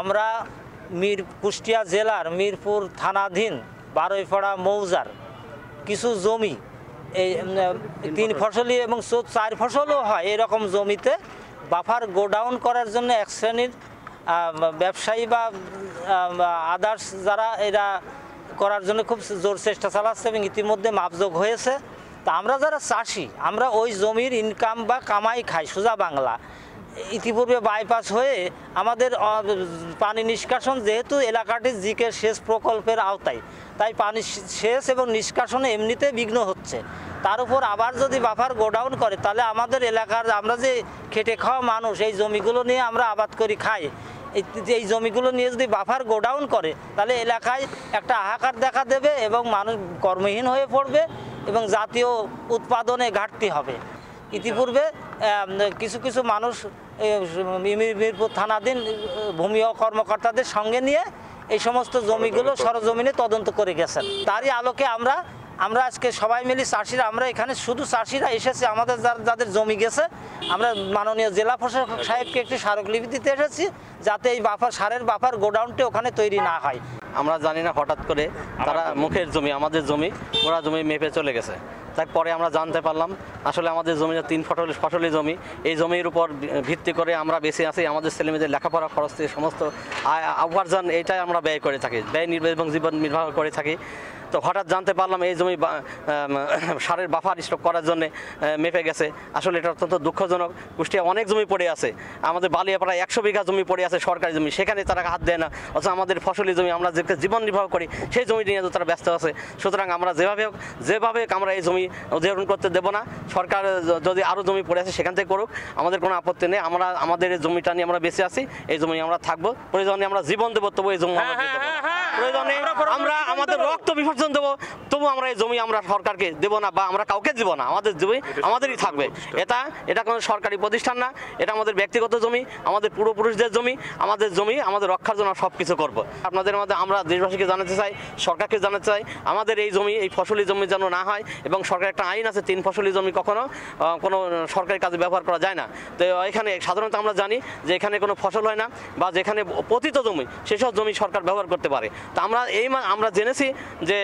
আমরা কুষ্টিয়া জেলার মিরপুর থানাধীন বারৈপাড়া মৌজার কিছু জমি এই 3 ফসলি এবং 4 ফসলও হয় এরকম জমিতে বাফার গোডাউন করার জন্য এক শ্রেণীর ব্যবসায়ী বা আদার্স যারা এরা করার জন্য খুব জোর চেষ্টা চালাচ্ছে এবং ইতিমধ্যে মাপযোগ হয়েছে। তা আমরা যারা চাষি আমরা ওই জমির ইনকাম বা কামাই খাই সোজা বাংলা। ইতিপূর্বে বাইপাস হয়ে আমাদের পানি নিষ্কাশন যেহেতু এলাকাটি জিকে সেচ প্রকল্পের আওতায়, তাই পানি সেচ এবং নিষ্কাশনে এমনিতে বিঘ্ন হচ্ছে। তার উপর আবার যদি বাফার গোডাউন করে তাহলে আমাদের এলাকার আমরা যে খেটে খাওয়া মানুষ এই জমিগুলো নিয়ে আমরা আবাদ করি খাই, এই জমিগুলো নিয়ে যদি বাফার গোডাউন করে তাহলে এলাকায় একটা হাহাকার দেখা দেবে এবং মানুষ কর্মহীন হয়ে পড়বে এবং জাতীয় উৎপাদনে ঘাটতি হবে। ইতিপূর্বে কিছু কিছু মানুষ মিরপুর থানাধীন ভূমি কর্মকর্তাদের সঙ্গে নিয়ে এই সমস্ত জমিগুলো সরজমিনে তদন্ত করে গেছেন। তারই আলোকে আমরা আজকে সবাই মিলে চাষিরা, আমরা এখানে শুধু চাষিরা এসেছি, আমাদের যাদের জমি গেছে আমরা মাননীয় জেলা প্রশাসক সাহেবকে একটি স্মারকলিপি দিতে এসেছি যাতে এই সারের বাফার গোডাউনটি ওখানে তৈরি না হয়। আমরা জানি না হঠাৎ করে তারা মুখের জমি আমাদের জমি ওরা জমি মেপে চলে গেছে। তারপরে আমরা জানতে পারলাম আসলে আমাদের জমি 3 ফসলি জমি, এই জমির উপর ভিত্তি করে আমরা বেঁচে আছি। আমাদের ছেলেমেয়েদের লেখাপড়া খরচ থেকে সমস্ত উপার্জন এইটাই আমরা ব্যয় করে থাকি, ব্যয় এবং জীবন নির্বাহ করে থাকি। তো হঠাৎ জানতে পারলাম এই জমি সারের বাফার স্টক করার জন্য মেপে গেছে। আসলে এটা অত্যন্ত দুঃখজনক। কুষ্টিয়া অনেক জমি পড়ে আছে, আমাদের বালিয়াপাড়ায় 100 বিঘা জমি পড়ে আছে সরকারি জমি, সেখানে তারা হাত দেয় না। অথচ আমাদের ফসলি জমি আমরা যে জীবন নির্বাহ করি সেই জমি নিয়ে তারা ব্যস্ত আছে। সুতরাং আমরা যেভাবে আমরা এই জমি অধিগ্রহণ করতে দেবো না। সরকার যদি আরও জমি পড়ে আছে সেখান থেকে করুক, আমাদের কোনো আপত্তি নেই। আমাদের এই জমিটা নিয়ে আমরা বেঁচে আছি, এই জমি আমরা থাকবো, প্রয়োজনে আমরা জীবন দেবো, তবু এই জমি আমরা দেবো না। প্রয়োজনে আমরা আমাদের রক্ত বিসর্জন দেবো, তবু আমরা এই জমি আমরা সরকারকে দেবো না বা আমরা কাউকে দেবো না। আমাদের জমি আমাদেরই থাকবে। এটা কোনো সরকারি প্রতিষ্ঠান না, এটা আমাদের ব্যক্তিগত জমি, আমাদের পূর্বপুরুষদের জমি। আমাদের জমি আমাদের রক্ষার জন্য সব কিছু করবো। আপনাদের মধ্যে আমরা দেশবাসীকে জানাতে চাই, সরকারকে জানাতে চাই আমাদের এই জমি, এই ফসলি জমি যেন না হয়। এবং সরকার একটা আইন আছে 3 ফসলি জমি কখনো কোনো সরকারি কাজে ব্যবহার করা যায় না। তো এখানে সাধারণত আমরা জানি যে এখানে কোনো ফসল হয় না বা যেখানে পতিত জমি সেসব জমি সরকার ব্যবহার করতে পারে। তো আমরা জেনেছি যে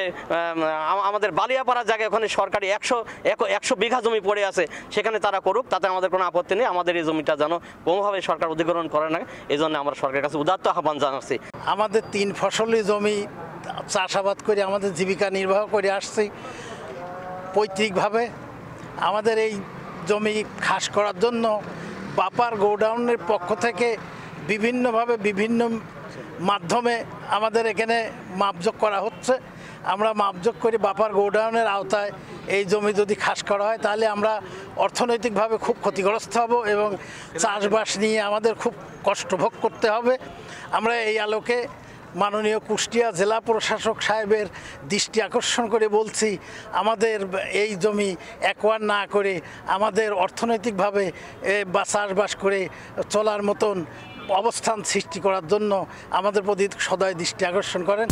আমাদের বালিয়াপাড়া জায়গায় ওখানে সরকারি 100 বিঘা জমি পড়ে আছে, সেখানে তারা করুক, তাতে আমাদের কোনো আপত্তি নেই। আমাদের এই জমিটা যেন কোনোভাবে সরকার অধিগ্রহণ করে না, এই জন্য আমরা সরকারের কাছে উদাত্ত আহ্বান জানাচ্ছি। আমাদের 3 ফসলি জমি চাষাবাদ করে আমাদের জীবিকা নির্বাহ করে আসছি পৈতৃকভাবে। আমাদের এই জমি খাস করার জন্য বাফার গোডাউনের পক্ষ থেকে বিভিন্নভাবে বিভিন্ন মাধ্যমে আমাদের এখানে মাপযোগ করা হচ্ছে। আমরা মাপযোগ করে বাফার গোডাউনের আওতায় এই জমি যদি খাস করা হয় তাহলে আমরা অর্থনৈতিকভাবে খুব ক্ষতিগ্রস্ত হব এবং চাষবাস নিয়ে আমাদের খুব কষ্ট ভোগ করতে হবে। আমরা এই আলোকে মাননীয় কুষ্টিয়া জেলা প্রশাসক সাহেবের দৃষ্টি আকর্ষণ করে বলছি, আমাদের এই জমি অ্যাকোয়ার না করে আমাদের অর্থনৈতিকভাবে বা চাষবাস করে চলার মতন অবস্থান সৃষ্টি করার জন্য আমাদের প্রতি সদয় দৃষ্টি আকর্ষণ করেন।